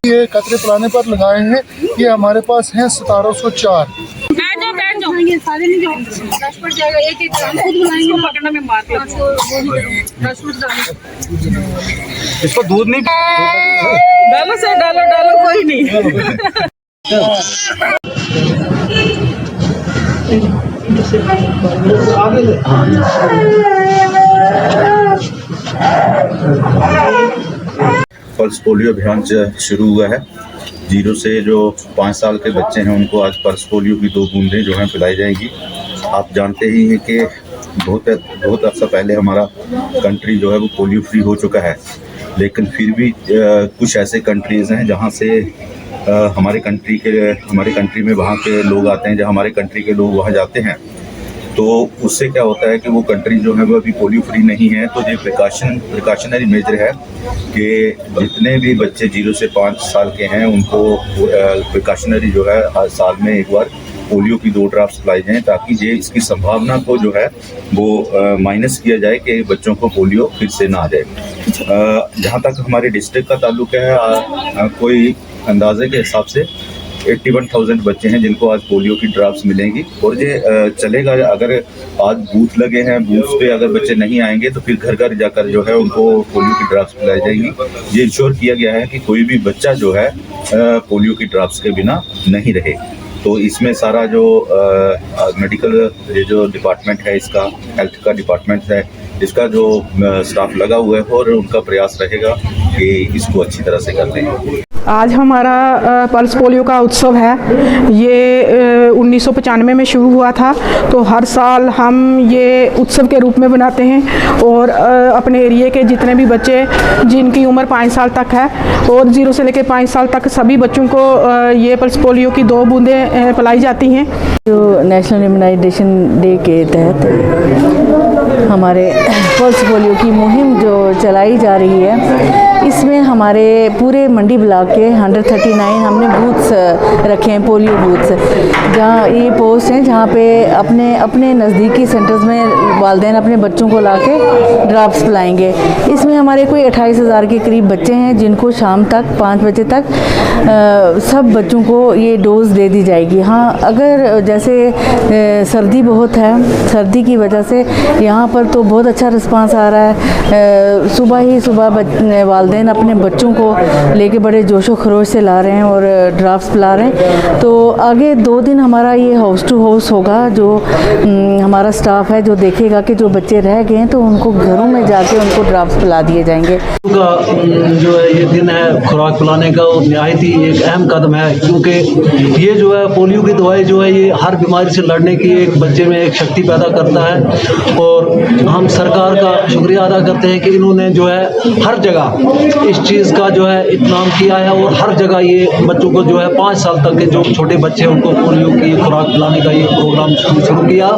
ये कतरे पिलाने पर लगाए हैं। ये हमारे पास हैं 1704। इसको दूध नहीं डालो सर, डालो डालो, कोई नहीं। पल्स पोलियो अभियान शुरू हुआ है। 0 से जो 5 साल के बच्चे हैं उनको आज पल्स पोलियो की 2 बूंदें जो हैं पिलाई जाएंगी। आप जानते ही हैं कि बहुत अर्सा पहले हमारा कंट्री जो है वो पोलियो फ्री हो चुका है, लेकिन फिर भी कुछ ऐसे कंट्रीज़ हैं जहाँ से हमारे कंट्री में वहाँ के लोग आते हैं, जहाँ हमारे कंट्री के लोग वहाँ जाते हैं, तो उससे क्या होता है कि वो कंट्री जो है वो अभी पोलियो फ्री नहीं है। तो ये प्रिकॉशनरी मेजर है कि जितने भी बच्चे 0 से 5 साल के हैं उनको प्रिकॉशनरी जो है हर साल में एक बार पोलियो की 2 ड्रॉप्स पिलाई जाएँ, ताकि ये इसकी संभावना को जो है वो माइनस किया जाए कि बच्चों को पोलियो फिर से ना आ जाए। जहाँ तक हमारे डिस्ट्रिक्ट का ताल्लुक है, कोई अंदाजे के हिसाब से 81,000 बच्चे हैं जिनको आज पोलियो की ड्रॉप्स मिलेंगी। और ये चलेगा, अगर आज बूथ लगे हैं, बूथ पे अगर बच्चे नहीं आएंगे तो फिर घर घर जाकर जो है उनको पोलियो की ड्रॉप्स पिलाई जाएंगी। ये इंश्योर किया गया है कि कोई भी बच्चा जो है पोलियो की ड्रॉप्स के बिना नहीं रहे। तो इसमें सारा जो मेडिकल जो डिपार्टमेंट है, इसका हेल्थ का डिपार्टमेंट है, इसका जो स्टाफ लगा हुआ है और उनका प्रयास रहेगा कि इसको अच्छी तरह से कर लें। आज हमारा पल्स पोलियो का उत्सव है। ये 1995 में शुरू हुआ था, तो हर साल हम ये उत्सव के रूप में बनाते हैं और अपने एरिया के जितने भी बच्चे जिनकी उम्र 5 साल तक है और 0 से लेकर 5 साल तक सभी बच्चों को ये पल्स पोलियो की 2 बूंदें पिलाई जाती हैं। जो नेशनल इम्यूनाइजेशन डे के तहत हमारे पल्स पोलियो की मुहिम जो चलाई जा रही है, इसमें हमारे पूरे मंडी ब्लॉक के 139 हमने बूथ्स रखे हैं, पोलियो बूथ्स, जहाँ ये पोस्ट हैं जहाँ पे अपने नज़दीकी सेंटर्स में वालिदैन अपने बच्चों को लाके ड्रॉप्स पिलाएंगे। इसमें हमारे कोई 28,000 के करीब बच्चे हैं जिनको शाम तक 5 बजे तक सब बच्चों को ये डोज दे दी जाएगी। हाँ, अगर जैसे सर्दी बहुत है, सर्दी की वजह से यहाँ पर तो बहुत अच्छा रिस्पांस आ रहा है। सुबह वालिदैन अपने बच्चों को लेके बड़े जोशो खरोश से ला रहे हैं और ड्राफ्ट्स पिला रहे हैं। तो आगे 2 दिन हमारा ये हाउस टू हाउस होगा, जो हमारा स्टाफ है जो देखेगा कि जो बच्चे रह गए हैं तो उनको घरों में जाके उनको ड्राफ्ट्स पिला दिए जाएंगे। जो है ये दिन है खुराक पिलाने का, और निहायत ही एक अहम कदम है, क्योंकि ये जो है पोलियो की दवाई जो है ये हर बीमारी से लड़ने की एक बच्चे में एक शक्ति पैदा करता है। और हम सरकार का शुक्रिया अदा करते हैं कि इन्होंने जो है हर जगह इस चीज़ का जो है इत्मीनान किया है और हर जगह ये बच्चों को जो है 5 साल तक के जो छोटे बच्चे हैं उनको पोलियो की खुराक पिलाने का ये प्रोग्राम शुरू किया।